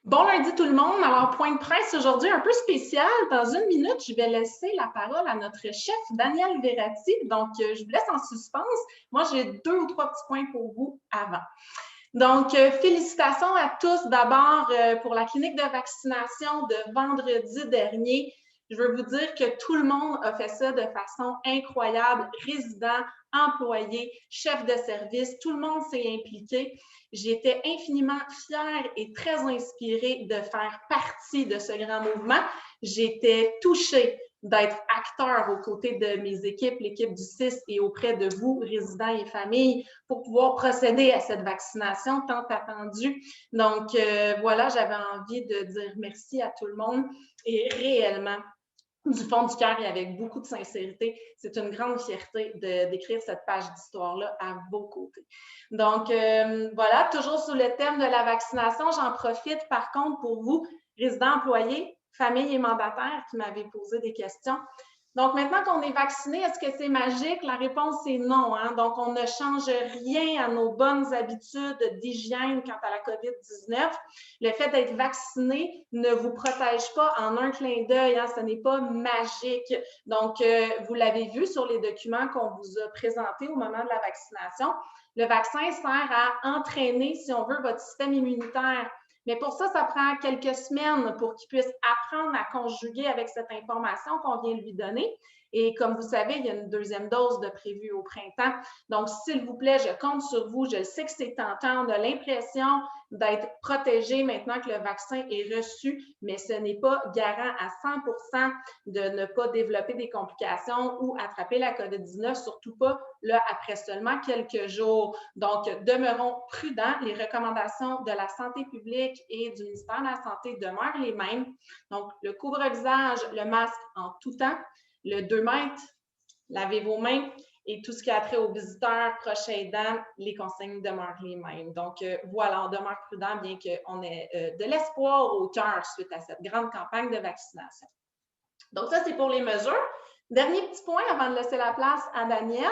Bon lundi tout le monde. Alors, point de presse aujourd'hui un peu spécial. Dans une minute, je vais laisser la parole à notre chef Daniel Verratti. Donc, je vous laisse en suspense. Moi, j'ai 2 ou 3 petits points pour vous avant. Donc, félicitations à tous d'abord pour la clinique de vaccination de vendredi dernier. Je veux vous dire que tout le monde a fait ça de façon incroyable. Résidents, employés, chefs de service, tout le monde s'est impliqué. J'étais infiniment fière et très inspirée de faire partie de ce grand mouvement. J'étais touchée d'être acteur aux côtés de mes équipes, l'équipe du CIS et auprès de vous, résidents et familles, pour pouvoir procéder à cette vaccination tant attendue. Donc, voilà, j'avais envie de dire merci à tout le monde et réellement, du fond du cœur et avec beaucoup de sincérité, c'est une grande fierté d'écrire cette page d'histoire-là à vos côtés. Donc, voilà, toujours sous le thème de la vaccination, j'en profite par contre pour vous, résidents, employés, familles et mandataires qui m'avaient posé des questions. Donc, maintenant qu'on est vacciné, est-ce que c'est magique? La réponse est non. Hein? Donc, on ne change rien à nos bonnes habitudes d'hygiène quant à la COVID-19. Le fait d'être vacciné ne vous protège pas en un clin d'œil. Hein? Ce n'est pas magique. Donc, vous l'avez vu sur les documents qu'on vous a présentés au moment de la vaccination. Le vaccin sert à entraîner, si on veut, votre système immunitaire. Mais pour ça, ça prend quelques semaines pour qu'il puisse apprendre à conjuguer avec cette information qu'on vient lui donner. Et comme vous savez, il y a une deuxième dose de prévue au printemps. Donc, s'il vous plaît, je compte sur vous. Je sais que c'est tentant. On a l'impression d'être protégé maintenant que le vaccin est reçu, mais ce n'est pas garant à 100% de ne pas développer des complications ou attraper la COVID-19, surtout pas là après seulement quelques jours. Donc, demeurons prudents. Les recommandations de la santé publique et du ministère de la Santé demeurent les mêmes. Donc, le couvre-visage, le masque en tout temps, le 2 mètres, lavez vos mains et tout ce qui a trait aux visiteurs, proches aidants, les consignes demeurent les mêmes. Donc, voilà, on demeure prudent bien qu'on ait de l'espoir au cœur suite à cette grande campagne de vaccination. Donc, ça, c'est pour les mesures. Dernier petit point avant de laisser la place à Daniel.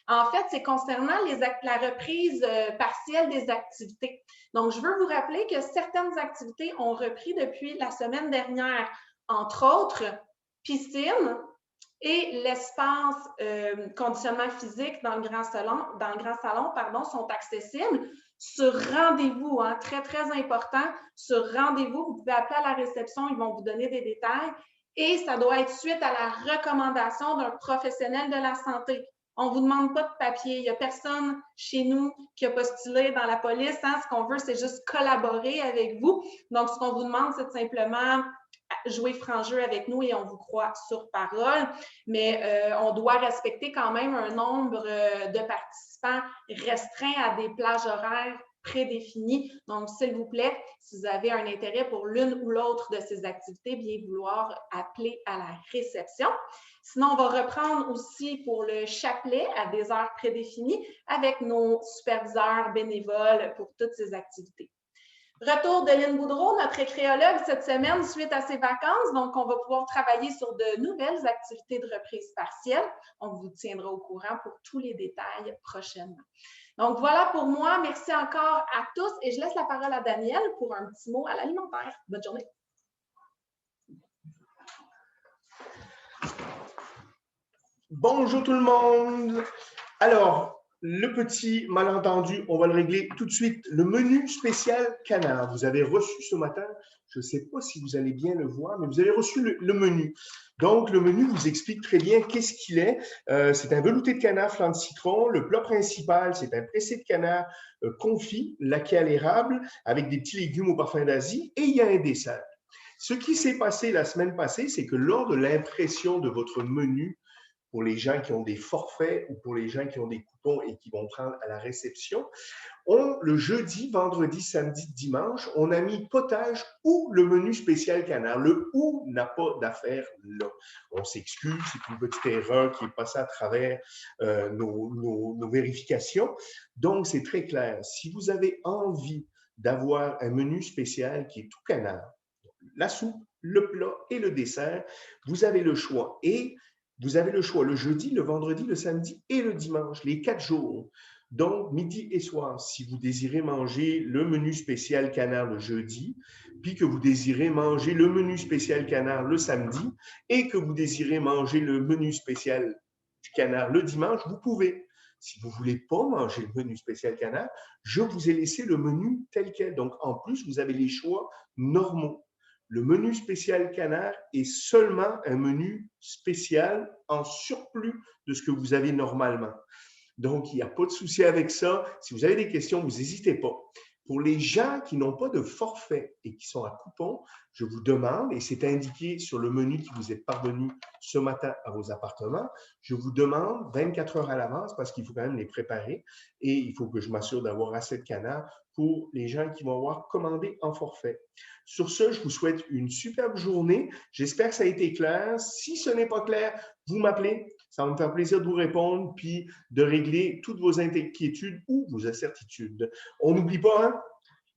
En fait, c'est concernant la reprise partielle des activités. Donc, je veux vous rappeler que certaines activités ont repris depuis la semaine dernière, entre autres, piscine et l'espace conditionnement physique dans le grand salon, sont accessibles sur rendez-vous, hein, très, très important, sur rendez-vous. Vous pouvez appeler à la réception, ils vont vous donner des détails. Et ça doit être suite à la recommandation d'un professionnel de la santé. On ne vous demande pas de papier. Il n'y a personne chez nous qui a postulé dans la police. Hein. Ce qu'on veut, c'est juste collaborer avec vous. Donc, ce qu'on vous demande, c'est de simplement jouer franc jeu avec nous et on vous croit sur parole. Mais on doit respecter quand même un nombre de participants restreint à des plages horaires prédéfinis. Donc, s'il vous plaît, si vous avez un intérêt pour l'une ou l'autre de ces activités, bien vouloir appeler à la réception. Sinon, on va reprendre aussi pour le chapelet à des heures prédéfinies avec nos superviseurs bénévoles pour toutes ces activités. Retour de Lynn Boudreau, notre écréologue cette semaine suite à ses vacances. Donc, on va pouvoir travailler sur de nouvelles activités de reprise partielle. On vous tiendra au courant pour tous les détails prochainement. Donc, voilà pour moi. Merci encore à tous et je laisse la parole à Daniel pour un petit mot à l'alimentaire. Bonne journée. Bonjour tout le monde. Alors, le petit malentendu, on va le régler tout de suite. Le menu spécial canard. Vous avez reçu ce matin, je ne sais pas si vous allez bien le voir, mais vous avez reçu le menu. Donc, le menu vous explique très bien qu'est-ce qu'il est. C'est un velouté de canard flan de citron. Le plat principal, c'est un pressé de canard confit, laqué à l'érable, avec des petits légumes au parfum d'Asie. Et il y a un dessert. Ce qui s'est passé la semaine passée, c'est que lors de l'impression de votre menu, pour les gens qui ont des forfaits ou pour les gens qui ont des coupons et qui vont prendre à la réception. Le jeudi, vendredi, samedi, dimanche, on a mis potage ou le menu spécial canard. Le ou n'a pas d'affaire là. On s'excuse, c'est une petite erreur qui est passée à travers nos vérifications. Donc, c'est très clair. Si vous avez envie d'avoir un menu spécial qui est tout canard, la soupe, le plat et le dessert, vous avez le choix. Et vous avez le choix le jeudi, le vendredi, le samedi et le dimanche, les 4 jours. Donc, midi et soir, si vous désirez manger le menu spécial canard le jeudi, puis que vous désirez manger le menu spécial canard le samedi, et que vous désirez manger le menu spécial du canard le dimanche, vous pouvez. Si vous ne voulez pas manger le menu spécial canard, je vous ai laissé le menu tel quel. Donc, en plus, vous avez les choix normaux. Le menu spécial canard est seulement un menu spécial en surplus de ce que vous avez normalement. Donc, il n'y a pas de souci avec ça. Si vous avez des questions, vous n'hésitez pas. Pour les gens qui n'ont pas de forfait et qui sont à coupon, je vous demande, et c'est indiqué sur le menu qui vous est parvenu ce matin à vos appartements, je vous demande 24 heures à l'avance parce qu'il faut quand même les préparer et il faut que je m'assure d'avoir assez de canards pour les gens qui vont avoir commandé en forfait. Sur ce, je vous souhaite une superbe journée. J'espère que ça a été clair. Si ce n'est pas clair, vous m'appelez. Ça va me faire plaisir de vous répondre puis de régler toutes vos inquiétudes ou vos incertitudes. On n'oublie pas, hein?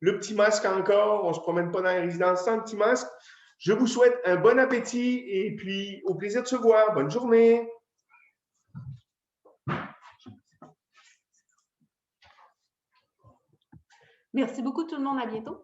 Le petit masque encore, on ne se promène pas dans la résidence sans le petit masque. Je vous souhaite un bon appétit et puis au plaisir de se voir. Bonne journée. Merci beaucoup tout le monde. À bientôt.